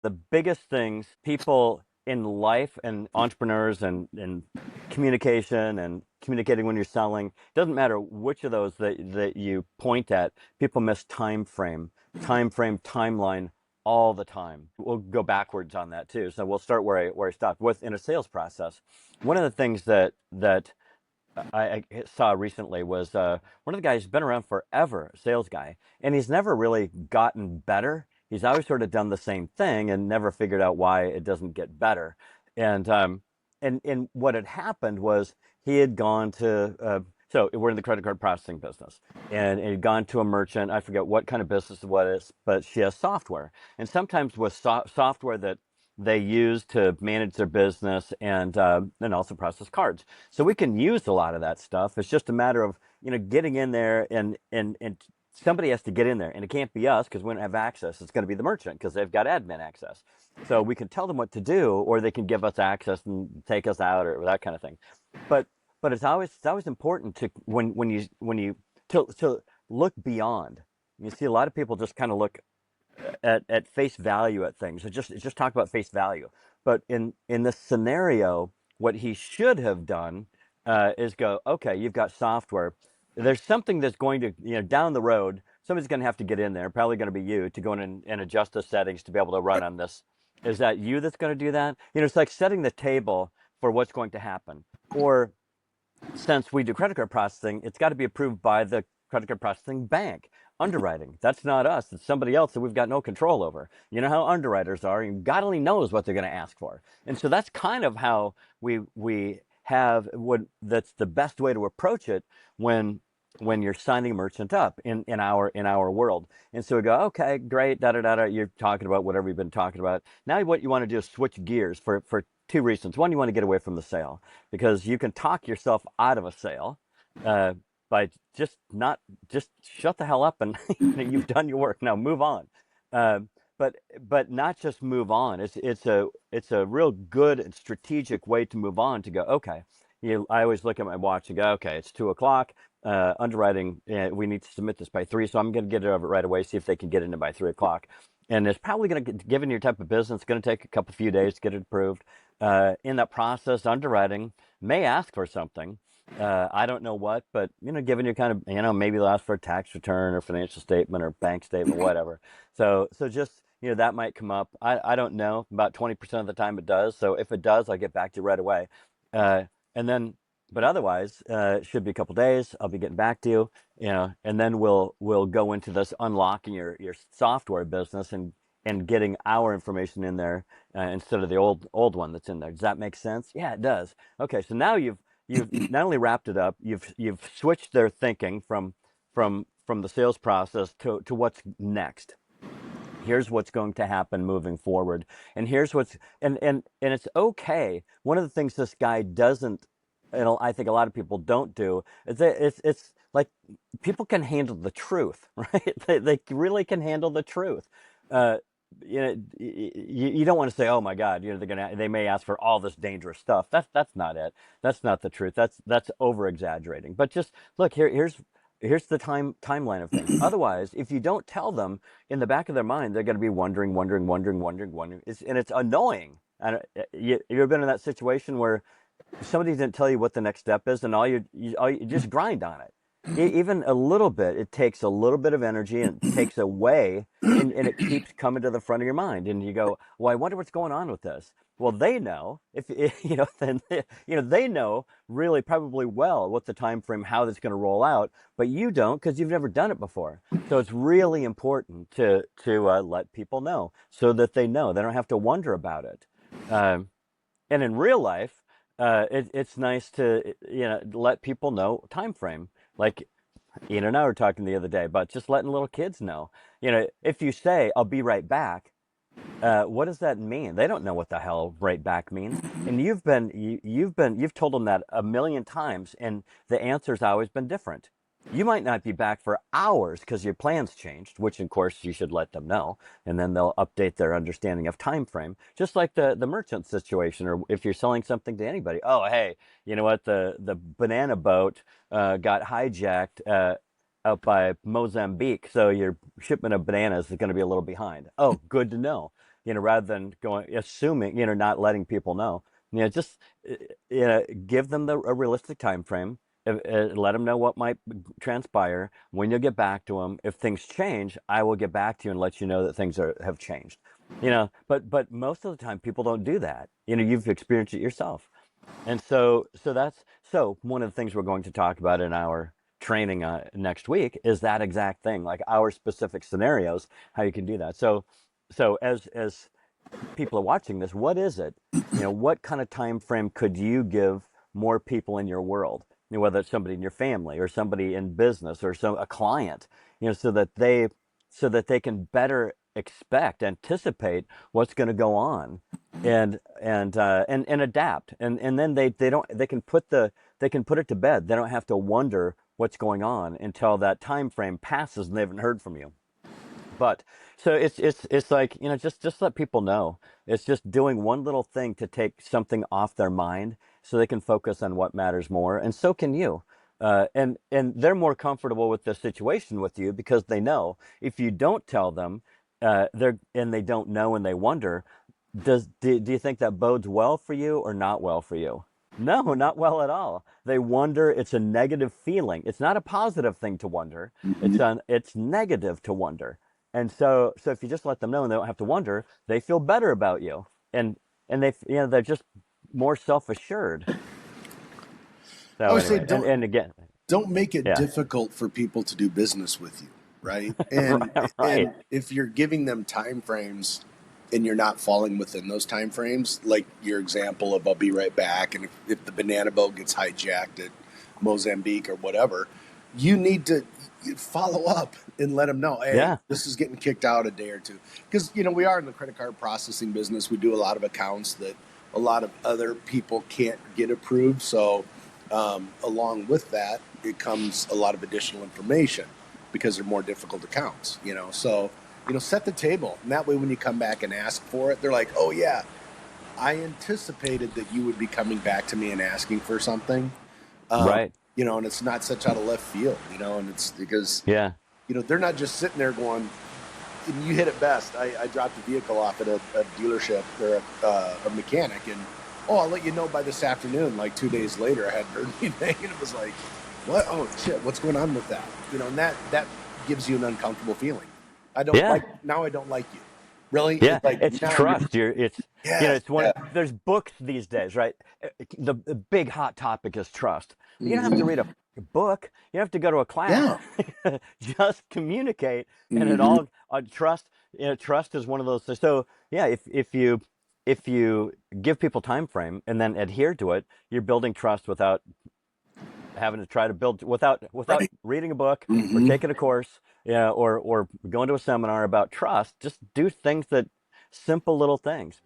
The biggest things people in life and entrepreneurs and communication and communicating when you're selling, doesn't matter which of those that you point at, people miss time frame, timeline all the time. We'll go backwards on that too. So we'll start where I stopped with in a sales process. One of the things that I saw recently was one of the guys who's been around forever, sales guy, and he's never really gotten better. He's always sort of done the same thing and never figured out why it doesn't get better. And and what had happened was he had gone to so we're in the credit card processing business, and he'd gone to a merchant. I forget what kind of business it was, but she has software, and sometimes with software that they use to manage their business and also process cards. So we can use a lot of that stuff. It's just a matter of getting in there and somebody has to get in there, and it can't be us because we don't have access. It's going to be the merchant because they've got admin access. So we can tell them what to do, or they can give us access and take us out or that kind of thing. But it's always important to when you to look beyond. You see a lot of people just kind of look at face value at things. It just talk about face value. But in this scenario, what he should have done is go, okay, you've got software. There's something that's going to, down the road, somebody's going to have to get in there, probably going to be you, to go in and adjust the settings to be able to run on this. Is that you that's going to do that? It's like setting the table for what's going to happen. Or since we do credit card processing, it's got to be approved by the credit card processing bank. Underwriting, that's not us. It's somebody else that we've got no control over. You know how underwriters are, and God only knows what they're going to ask for. And so that's kind of how we have what that's the best way to approach it when you're signing a merchant up in our world. And so we go, okay, great, da da da da. You're talking about whatever you've been talking about. Now what you want to do is switch gears for two reasons. One, you want to get away from the sale because you can talk yourself out of a sale uh, by just shut the hell up and you've done your work. Now move on. Uh, but not just move on. It's a real good and strategic way to move on to go. Okay, I always look at my watch and go, okay, it's 2 o'clock. Underwriting, we need to submit this by 3, so I'm going to get it over right away. See if they can get it in by 3 o'clock. And it's probably going to, given your type of business, it's going to take a couple few days to get it approved. In that process, underwriting may ask for something. I don't know what, but given your kind of, maybe they'll ask for a tax return or financial statement or bank statement, whatever. So just that might come up. I don't know. About 20% of the time it does. So if it does, I'll get back to you right away. Uh, and then, but otherwise, it should be a couple days. I'll be getting back to you, and then we'll go into this unlocking your software business and getting our information in there instead of the old one that's in there. Does that make sense? Yeah, it does. Okay, so now you've not only wrapped it up, you've switched their thinking from the sales process to what's next. Here's what's going to happen moving forward, and here's what's and it's okay. One of the things this guy doesn't, and I think a lot of people don't do, is that it's like people can handle the truth, right? They really can handle the truth. Uh, you don't want to say, oh my God, they may ask for all this dangerous stuff. That's not it. That's not the truth. That's over exaggerating. But just look here's the timeline of things. Otherwise, if you don't tell them, in the back of their mind, they're going to be wondering. And it's annoying. And you ever been in that situation where somebody didn't tell you what the next step is, and all you just grind on it. Even a little bit, it takes a little bit of energy and it takes away, and it keeps coming to the front of your mind. And you go, well, I wonder what's going on with this. Well, they know if then they know really probably well what the time frame, how that's going to roll out, but you don't because you've never done it before. So it's really important to let people know so that they know they don't have to wonder about it. Um, and in real life, it's nice to let people know time frame. Like Ian and I were talking the other day about just letting little kids know. If you say I'll be right back, what does that mean? They don't know what the hell right back means. And you've told them that a million times, and the answer's always been different. You might not be back for hours because your plans changed, which of course you should let them know, and then they'll update their understanding of time frame. Just like the merchant situation, or if you're selling something to anybody. Oh, hey, you know what? The banana boat got hijacked out by Mozambique, so your shipment of bananas is going to be a little behind. Oh, good to know. rather than going assuming, not letting people know. Just give them a realistic time frame. Let them know what might transpire. When you'll get back to them, if things change, I will get back to you and let you know that things have changed. But most of the time, people don't do that. You've experienced it yourself. And so one of the things we're going to talk about in our training next week is that exact thing, like our specific scenarios, how you can do that. So as people are watching this, what is it? What kind of time frame could you give more people in your world? Whether it's somebody in your family or somebody in business or a client, so that they can better anticipate what's going to go on, and adapt, and then they can put it to bed. They don't have to wonder what's going on until that time frame passes and they haven't heard from you. But so it's like, just let people know. It's just doing one little thing to take something off their mind so they can focus on what matters more, and so can you. And they're more comfortable with the situation with you because they know if you don't tell them, they don't know and they wonder, do you think that bodes well for you or not well for you? No, not well at all. They wonder. It's a negative feeling. It's not a positive thing to wonder. Mhm. It's negative to wonder. And so if you just let them know and they don't have to wonder, they feel better about you. And they're just more self-assured. I So would say anyway, and again, don't make it yeah. difficult for people to do business with you, right? And Right. if you're giving them time frames and you're not falling within those time frames, like your example of I'll be right back, and if the banana boat gets hijacked at Mozambique or whatever, you need to follow up and let them know, hey, Yeah. this is getting kicked out a day or two. Because, we are in the credit card processing business. We do a lot of accounts that a lot of other people can't get approved. So, along with that, it comes a lot of additional information because they're more difficult accounts, So, set the table. And that way, when you come back and ask for it, they're like, oh, yeah, I anticipated that you would be coming back to me and asking for something. Right. And it's not such out of left field, and it's because, Yeah. they're not just sitting there going, and you hit it best. I dropped a vehicle off at a dealership or a mechanic, and I'll let you know by this afternoon. Like 2 days later, I hadn't heard anything, and it was like, what? Oh shit, what's going on with that? And that gives you an uncomfortable feeling. I don't Yeah. like now. I don't like you. Really, Yeah, it's like it's now you're trust. yes, It's one. yeah, There's books these days, right? The big hot topic is trust. You don't have to hmm read a book. You don't have to go to a class. yeah, Just communicate, and it hmm all trust. Trust is one of those. So yeah, if you give people time frame and then adhere to it, you're building trust without having to try to build without right, reading a book or hmm taking a course, or going to a seminar about trust. Just do things, that simple little things.